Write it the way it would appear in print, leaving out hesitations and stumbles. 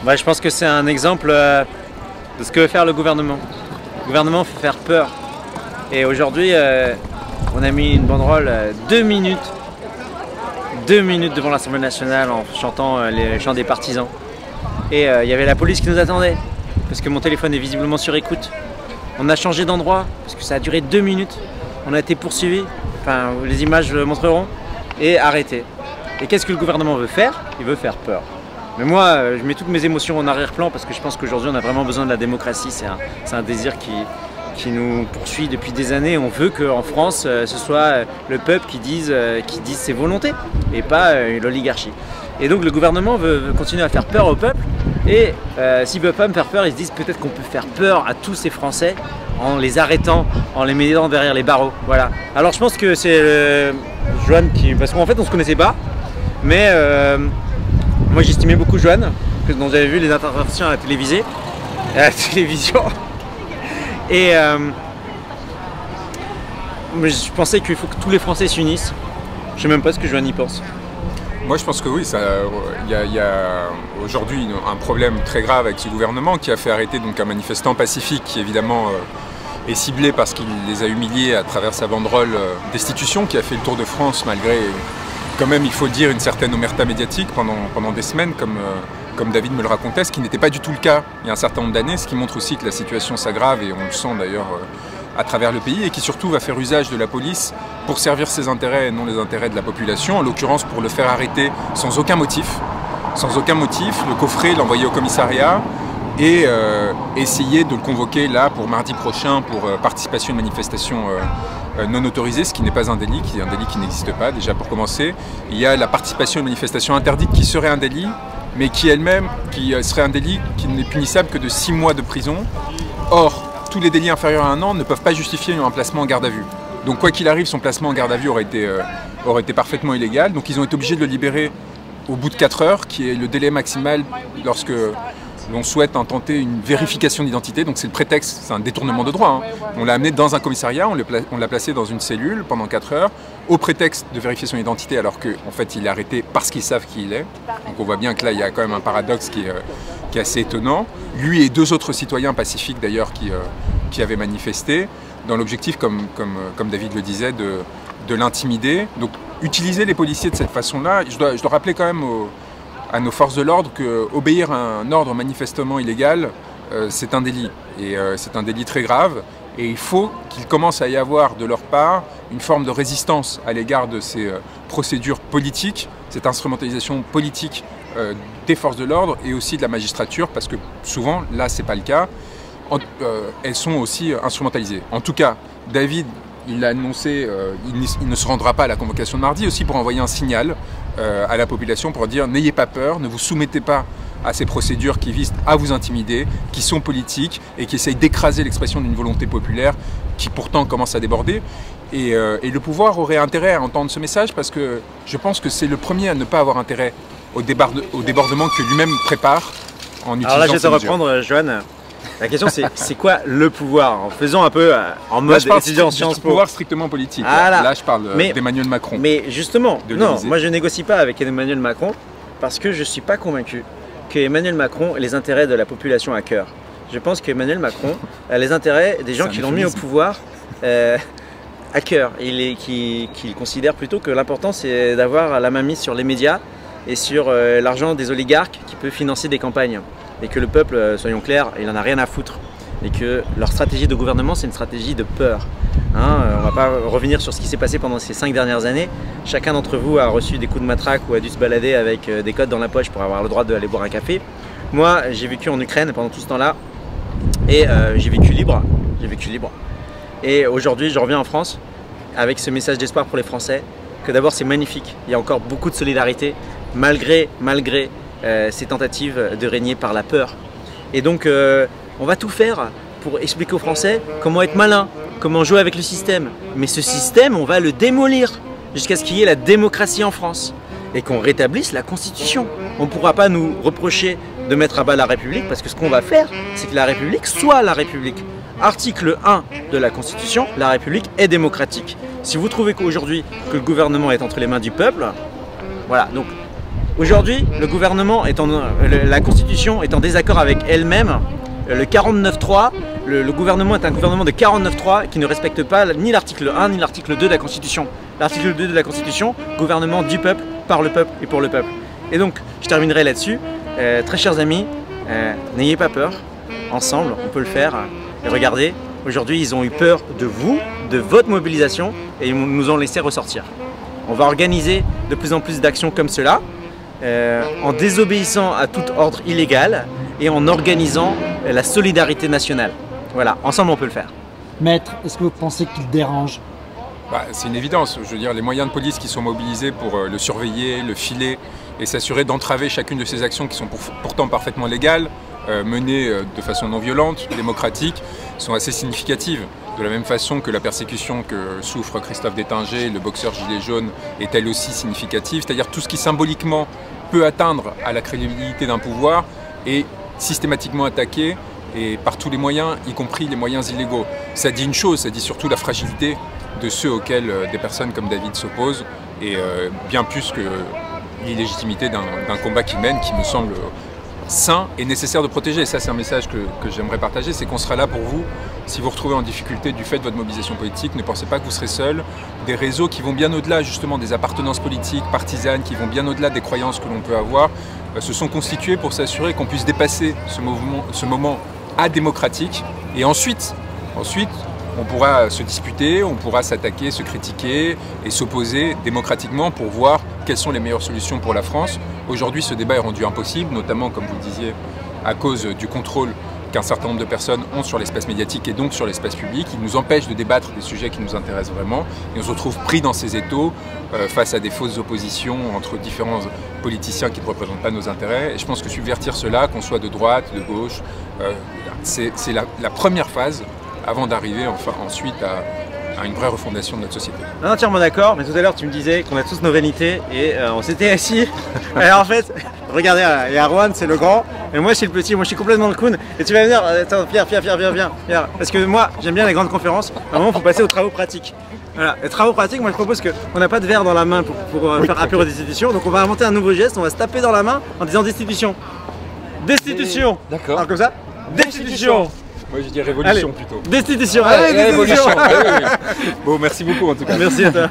Bah, je pense que c'est un exemple de ce que veut faire le gouvernement. Le gouvernement fait faire peur. Et aujourd'hui, on a mis une banderole 2 minutes devant l'Assemblée nationale en chantant les chants des partisans. Et il y avait la police qui nous attendait, parce que mon téléphone est visiblement sur écoute. On a changé d'endroit, parce que ça a duré 2 minutes. On a été poursuivis, enfin les images le montreront, et arrêtés. Et qu'est-ce que le gouvernement veut faire? Il veut faire peur. Mais moi, je mets toutes mes émotions en arrière-plan, parce que je pense qu'aujourd'hui on a vraiment besoin de la démocratie. C'est un désir qui nous poursuit depuis des années. On veut qu'en France, ce soit le peuple qui dise ses volontés, et pas l'oligarchie. Et donc le gouvernement veut continuer à faire peur au peuple, et s'il ne veut pas me faire peur, ils se disent peut-être qu'on peut faire peur à tous ces Français en les arrêtant, en les mettant derrière les barreaux. Voilà. Alors je pense que c'est Joanne qui... Parce qu'en fait on ne se connaissait pas, mais moi j'estimais beaucoup Joanne, dont j'avais vu les interventions à la télévision. Et je pensais qu'il faut que tous les Français s'unissent. Je ne sais même pas ce que Joanne y pense. Moi je pense que oui, il y a aujourd'hui un problème très grave avec ce gouvernement qui a fait arrêter donc un manifestant pacifique qui évidemment est ciblé parce qu'il les a humiliés à travers sa banderole destitution qui a fait le tour de France malgré quand même, il faut le dire, une certaine omerta médiatique pendant des semaines comme David me le racontait, ce qui n'était pas du tout le cas il y a un certain nombre d'années, ce qui montre aussi que la situation s'aggrave et on le sent d'ailleurs à travers le pays et qui surtout va faire usage de la police pour servir ses intérêts et non les intérêts de la population, en l'occurrence pour le faire arrêter sans aucun motif. Sans aucun motif, le coffrer, l'envoyer au commissariat et essayer de le convoquer là pour mardi prochain pour participation à une manifestation non autorisée, ce qui n'est pas un délit, qui est un délit qui n'existe pas déjà pour commencer. Il y a la participation à une manifestation interdite qui serait un délit, mais qui elle-même serait un délit qui n'est punissable que de 6 mois de prison. Or, tous les délits inférieurs à 1 an ne peuvent pas justifier un placement en garde à vue. Donc quoi qu'il arrive, son placement en garde à vue aurait été parfaitement illégal. Donc ils ont été obligés de le libérer au bout de 4 heures, qui est le délai maximal lorsque l'on souhaite tenter une vérification d'identité. Donc c'est le prétexte, c'est un détournement de droit. On l'a amené dans un commissariat, on l'a placé dans une cellule pendant 4 heures, au prétexte de vérification d'identité, alors qu'en fait il est arrêté parce qu'ils savent qui il est. Donc on voit bien que là il y a quand même un paradoxe qui est assez étonnant. Lui et 2 autres citoyens pacifiques d'ailleurs qui avaient manifesté, dans l'objectif, comme David le disait, de l'intimider. Donc utiliser les policiers de cette façon-là, je dois rappeler quand même à nos forces de l'ordre qu'obéir à un ordre manifestement illégal, c'est un délit. Et c'est un délit très grave. Et il faut qu'il commence à y avoir de leur part une forme de résistance à l'égard de ces procédures politiques, cette instrumentalisation politique des forces de l'ordre et aussi de la magistrature, parce que souvent, là, c'est pas le cas, elles sont aussi instrumentalisées. En tout cas, David, il a annoncé, il ne se rendra pas à la convocation de mardi, aussi pour envoyer un signal à la population pour dire n'ayez pas peur, ne vous soumettez pas à ces procédures qui visent à vous intimider, qui sont politiques et qui essayent d'écraser l'expression d'une volonté populaire qui pourtant commence à déborder. Et le pouvoir aurait intérêt à entendre ce message parce que je pense que c'est le premier à ne pas avoir intérêt au débordement que lui-même prépare en utilisant. Alors là, je vais te reprendre, Joanne. La question c'est quoi le pouvoir? En faisant un peu en mode étudiant en Sciences Po. Pouvoir strictement politique. Ah là, je parle d'Emmanuel Macron. Mais justement, non, moi je négocie pas avec Emmanuel Macron parce que je ne suis pas convaincu que Emmanuel Macron ait les intérêts de la population à cœur. Je pense qu'Emmanuel Macron a les intérêts des gens qui l'ont mis au pouvoir à cœur. Qu'il considère plutôt que l'important c'est d'avoir la main mise sur les médias et sur l'argent des oligarques qui peut financer des campagnes. Et que le peuple, soyons clairs, il n'en a rien à foutre. Et que leur stratégie de gouvernement, c'est une stratégie de peur. On ne va pas revenir sur ce qui s'est passé pendant ces 5 dernières années. Chacun d'entre vous a reçu des coups de matraque ou a dû se balader avec des codes dans la poche pour avoir le droit d'aller boire un café. Moi, j'ai vécu en Ukraine pendant tout ce temps-là. Et j'ai vécu libre. Et aujourd'hui, je reviens en France avec ce message d'espoir pour les Français. Que d'abord, c'est magnifique. Il y a encore beaucoup de solidarité, malgré ces tentatives de régner par la peur. Et donc on va tout faire pour expliquer aux Français comment être malin, comment jouer avec le système. Mais ce système, on va le démolir jusqu'à ce qu'il y ait la démocratie en France et qu'on rétablisse la Constitution. On ne pourra pas nous reprocher de mettre à bas la République parce que ce qu'on va faire, c'est que la République soit la République. Article 1 de la Constitution, la République est démocratique. Si vous trouvez qu'aujourd'hui que le gouvernement est entre les mains du peuple, voilà, donc Aujourd'hui, le gouvernement la Constitution est en désaccord avec elle-même. Le 49.3, le gouvernement est un gouvernement de 49.3 qui ne respecte pas ni l'article 1 ni l'article 2 de la Constitution. L'article 2 de la Constitution, gouvernement du peuple, par le peuple et pour le peuple. Et donc, je terminerai là-dessus. Très chers amis, n'ayez pas peur. Ensemble, on peut le faire. Et regardez, aujourd'hui, ils ont eu peur de vous, de votre mobilisation, et ils nous ont laissé ressortir. On va organiser de plus en plus d'actions comme cela, en désobéissant à tout ordre illégal et en organisant la solidarité nationale. Voilà, ensemble on peut le faire. Maître, est-ce que vous pensez qu'il dérange? C'est une évidence. Je veux dire, les moyens de police qui sont mobilisés pour le surveiller, le filer et s'assurer d'entraver chacune de ces actions qui sont pourtant parfaitement légales, menées de façon non violente, démocratique, sont assez significatives. De la même façon que la persécution que souffre Christophe Détinger, le boxeur gilet jaune, est elle aussi significative. C'est-à-dire tout ce qui symboliquement peut atteindre à la crédibilité d'un pouvoir est systématiquement attaqué et par tous les moyens, y compris les moyens illégaux. Ça dit une chose, ça dit surtout la fragilité de ceux auxquels des personnes comme David s'opposent et bien plus que l'illégitimité d'un combat qu'il mène qui me semble sain et nécessaire de protéger. Et ça, c'est un message que j'aimerais partager, c'est qu'on sera là pour vous. Si vous vous retrouvez en difficulté du fait de votre mobilisation politique, ne pensez pas que vous serez seul. Des réseaux qui vont bien au-delà justement des appartenances politiques, partisanes, qui vont bien au-delà des croyances que l'on peut avoir, se sont constitués pour s'assurer qu'on puisse dépasser ce moment adémocratique. Et ensuite, on pourra se disputer, on pourra s'attaquer, se critiquer et s'opposer démocratiquement pour voir quelles sont les meilleures solutions pour la France. Aujourd'hui, ce débat est rendu impossible, notamment, comme vous le disiez, à cause du contrôle qu'un certain nombre de personnes ont sur l'espace médiatique et donc sur l'espace public. Il nous empêche de débattre des sujets qui nous intéressent vraiment et on se retrouve pris dans ces étaux face à des fausses oppositions entre différents politiciens qui ne représentent pas nos intérêts. Et je pense que subvertir cela, qu'on soit de droite, de gauche, c'est la première phase avant d'arriver ensuite à une vraie refondation de notre société. Entièrement d'accord, mais tout à l'heure tu me disais qu'on a tous nos vanités et on s'était assis. Alors en fait, regardez, il y a Erwan, c'est le grand, et moi je suis le petit, moi je suis complètement le clown. Et tu vas venir, attends, Pierre, viens. Parce que moi j'aime bien les grandes conférences, à un moment il faut passer aux travaux pratiques. Voilà, les travaux pratiques, moi je propose qu'on n'a pas de verre dans la main pour faire apéro destitution, donc on va inventer un nouveau geste, on va se taper dans la main en disant destitution. Destitution. D'accord. Alors comme ça, destitution. Moi je dis révolution plutôt. Destitution. Allez, révolution. Bon, merci beaucoup en tout cas. Merci à toi.